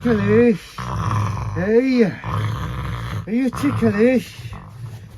Ticklish. Hey. Are you ticklish?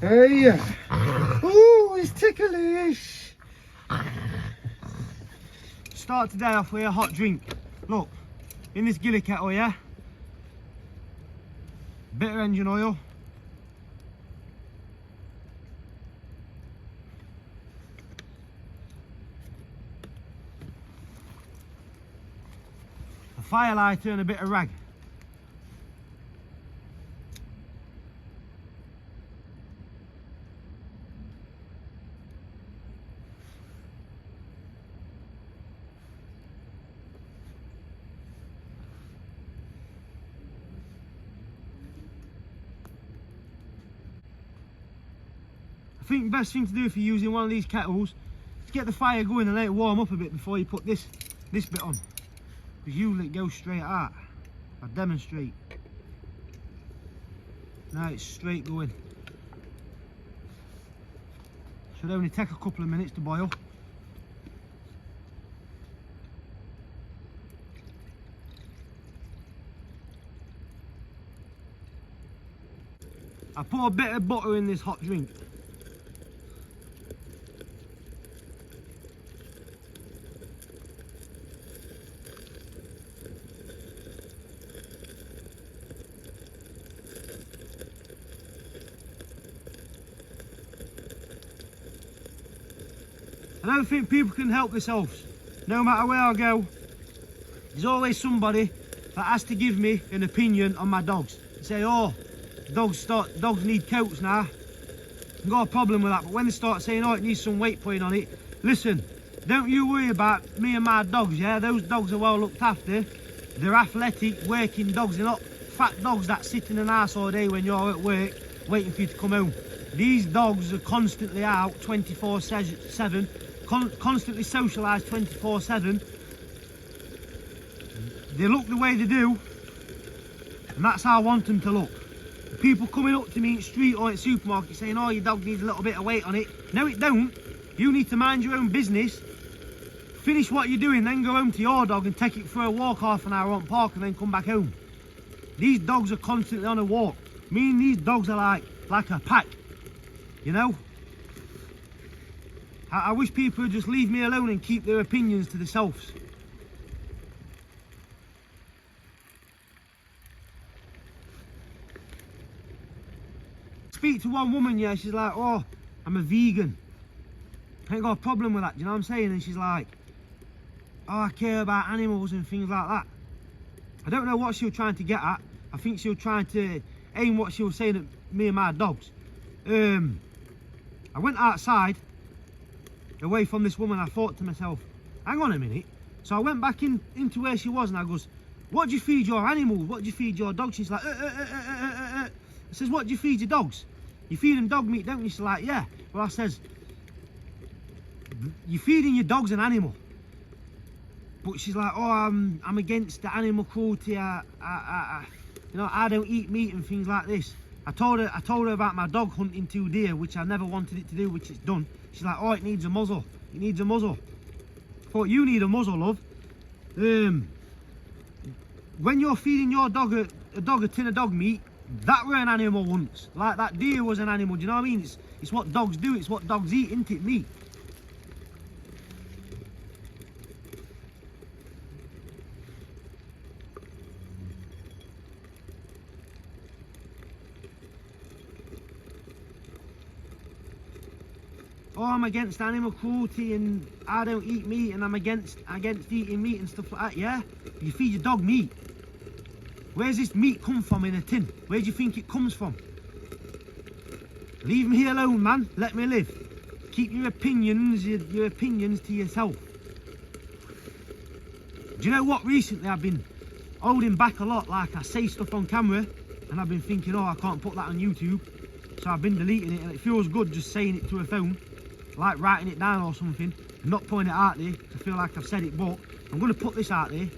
Hey. Oh, it's ticklish. Start today off with a hot drink. Look, in this gilly kettle, yeah? Bit of engine oil. A fire lighter and a bit of rag. I think the best thing to do if you're using one of these kettles is get the fire going and let it warm up a bit before you put this bit on. Because usually it goes straight out. I'll demonstrate. Now it's straight going. Should only take a couple of minutes to boil. I put a bit of butter in this hot drink. I don't think people can help themselves. No matter where I go, there's always somebody that has to give me an opinion on my dogs. They say, oh, dogs need coats now. I've got a problem with that. But when they start saying, oh, it needs some weight putting on it, listen, don't you worry about me and my dogs, yeah? Those dogs are well looked after. They're athletic, working dogs. They're not fat dogs that sit in an house all day when you're at work waiting for you to come home. These dogs are constantly out 24/7, constantly socialised 24/7. They look the way they do, and that's how I want them to look. The people coming up to me in the street or at the supermarket saying, oh, your dog needs a little bit of weight on it. No, it don't. You need to mind your own business, finish what you're doing, then go home to your dog and take it for a walk half an hour on park and then come back home. These dogs are constantly on a walk. Me and these dogs are like a pack, you know? I wish people would just leave me alone and keep their opinions to themselves. Speak to one woman, yeah, she's like, oh, I'm a vegan. I ain't got a problem with that, do you know what I'm saying? And she's like, oh, I care about animals and things like that. I don't know what she was trying to get at. I think she was trying to aim what she was saying at me and my dogs. I went outside away from this woman. I thought to myself, hang on a minute. So I went back into where she was and I goes, what do you feed your animals? What do you feed your dogs? She's like, I says, what do you feed your dogs? You feed them dog meat, don't you? She's like, yeah. Well, I says, you're feeding your dogs an animal. But she's like, oh, I'm against the animal cruelty. You know, I don't eat meat and things like this. I told her about my dog hunting 2 deer, which I never wanted it to do, which it's done. She's like, oh, it needs a muzzle. It needs a muzzle. I thought, you need a muzzle, love. When you're feeding your dog a tin of dog meat, that were an animal once. Like that deer was an animal, do you know what I mean? It's what dogs do, it's what dogs eat, isn't it, meat? Oh, I'm against animal cruelty and I don't eat meat and I'm against eating meat and stuff like that, yeah? You feed your dog meat. Where's this meat come from in a tin? Where do you think it comes from? Leave me alone, man. Let me live. Keep your opinions to yourself. Do you know what? Recently I've been holding back a lot. Like I say stuff on camera and I've been thinking, oh, I can't put that on YouTube. So I've been deleting it and it feels good just saying it to a phone. Like writing it down or something. I'm not putting it out there to feel like I've said it, but I'm going to put this out there.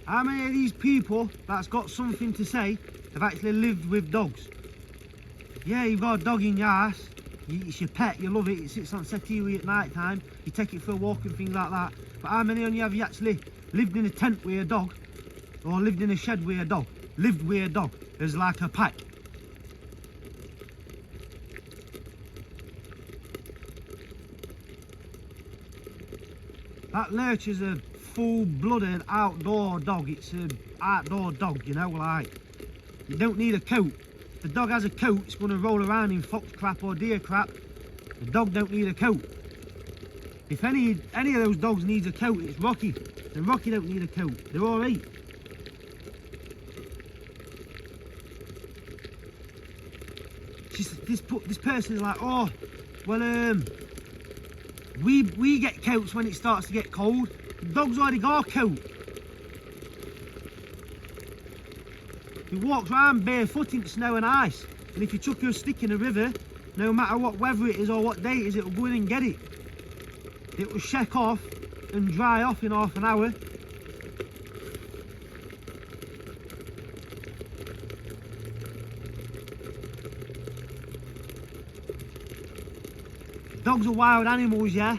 How many of these people that's got something to say have actually lived with dogs? Yeah, you've got a dog in your house, It's your pet, you love it, it sits on settee with you at night time, you take it for a walk and things like that. But how many of you have you actually lived in a tent with a dog, or lived in a shed with a dog, lived with a dog as like a pack? That Lurch is a full-blooded outdoor dog. It's an outdoor dog, you know, like, you don't need a coat. If the dog has a coat, it's going to roll around in fox crap or deer crap. The dog don't need a coat. If any of those dogs needs a coat, it's Rocky. And Rocky don't need a coat. They're all right. This person is like, oh, well, we get coats when it starts to get cold. The dog's already got a coat. He walks around barefoot in snow and ice. And if you chuck your stick in a river, no matter what weather it is or what day it is, it'll go in and get it. It will shake off and dry off in half an hour. Dogs are wild animals, yeah.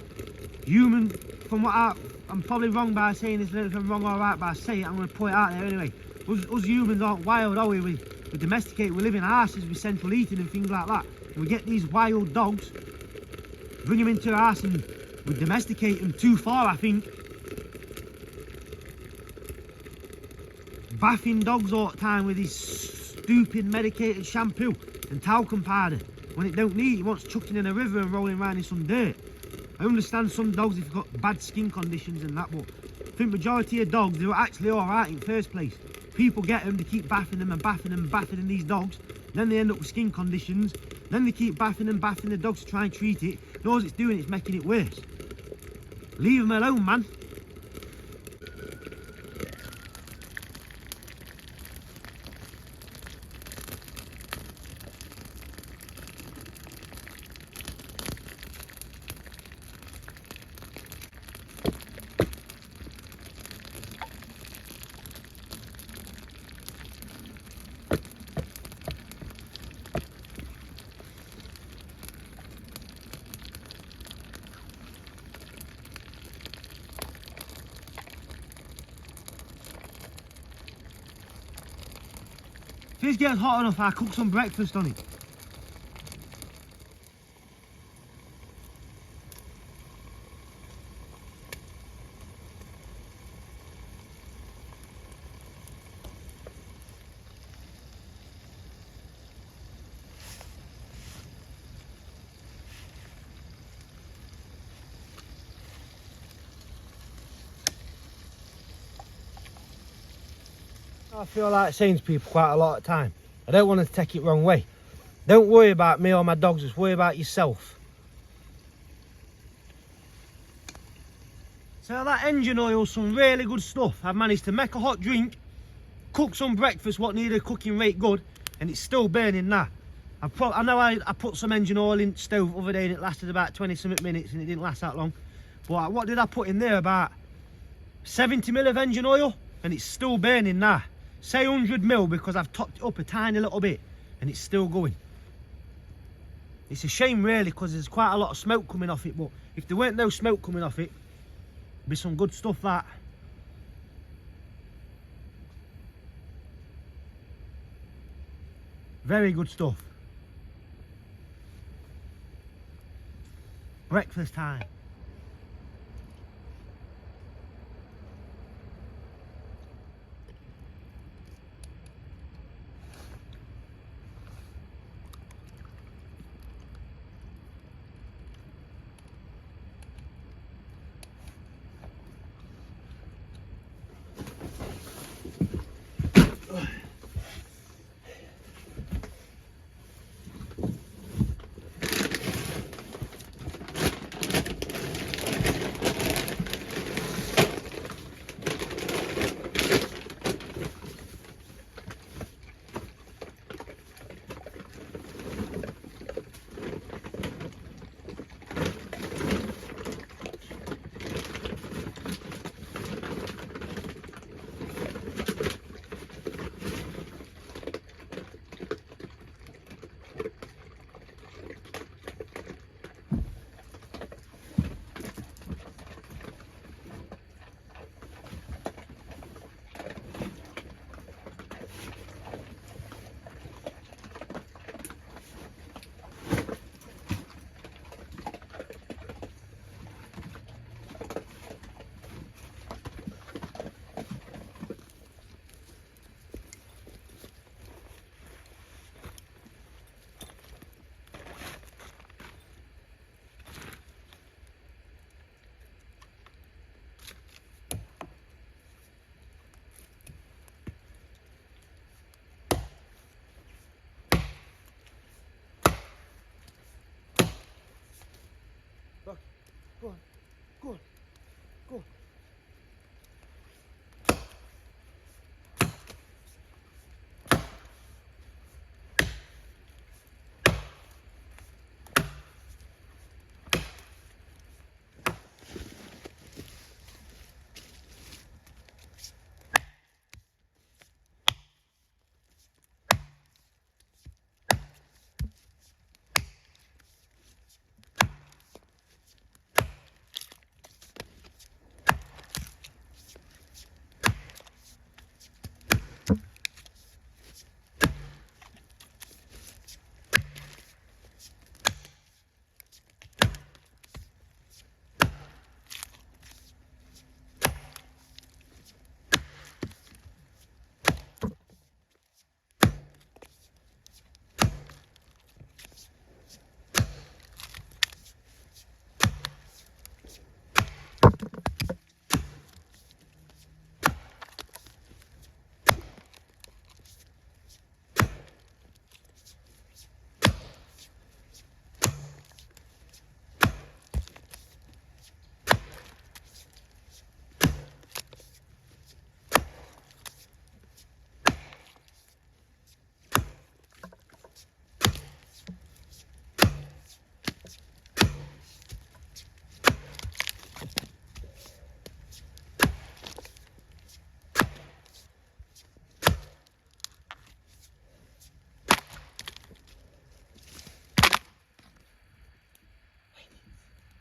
Human, from what I'm probably wrong by saying this, if I'm wrong or right by saying it, I'm going to put it out there anyway. Us humans aren't wild, are we? We domesticate, we live in houses with central heating and things like that. And we get these wild dogs, bring them into our house and we domesticate them too far, I think. Bathing dogs all the time with this stupid medicated shampoo and talcum powder. When it don't need it, wants chucking in a river and rolling around in some dirt. I understand some dogs if you've got bad skin conditions and that, but I think majority of dogs, they were actually alright in the first place. People get them, they keep bathing them and bathing them and bathing these dogs, then they end up with skin conditions, then they keep bathing and bathing the dogs to try and treat it, and all it's doing is making it worse. Leave them alone, man. If this gets hot enough, I'll cook some breakfast on it. I feel like saying to people quite a lot of time, I don't want to take it wrong way. Don't worry about me or my dogs, just worry about yourself. So that engine oil, some really good stuff. I've managed to make a hot drink, cook some breakfast what needed cooking rate good, and it's still burning now. I know I put some engine oil in the stove the other day and it lasted about 20-something minutes and it didn't last that long. But what did I put in there? About 70 ml of engine oil, and it's still burning now. Say 100 ml because I've topped it up a tiny little bit and it's still going. It's a shame really because there's quite a lot of smoke coming off it, but if there weren't no smoke coming off it, it'd be some good stuff that. Very good stuff. Breakfast time. Go on. Go on. Go on.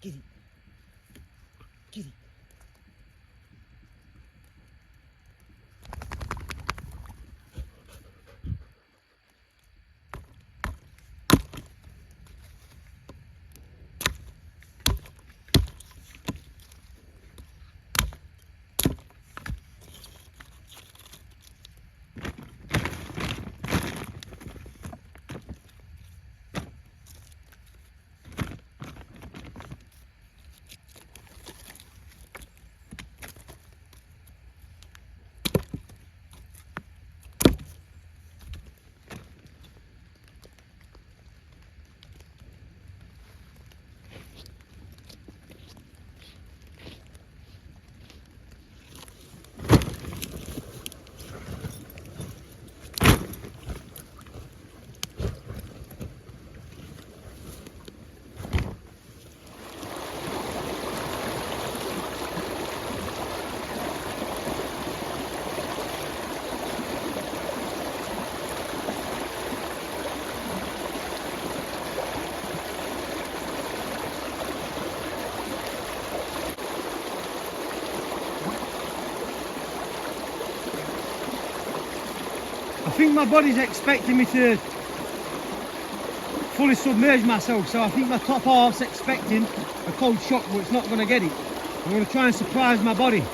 Get it. Get it. I think my body's expecting me to fully submerge myself, so I think my top half's expecting a cold shock, but it's not going to get it. I'm going to try and surprise my body.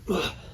Ugh.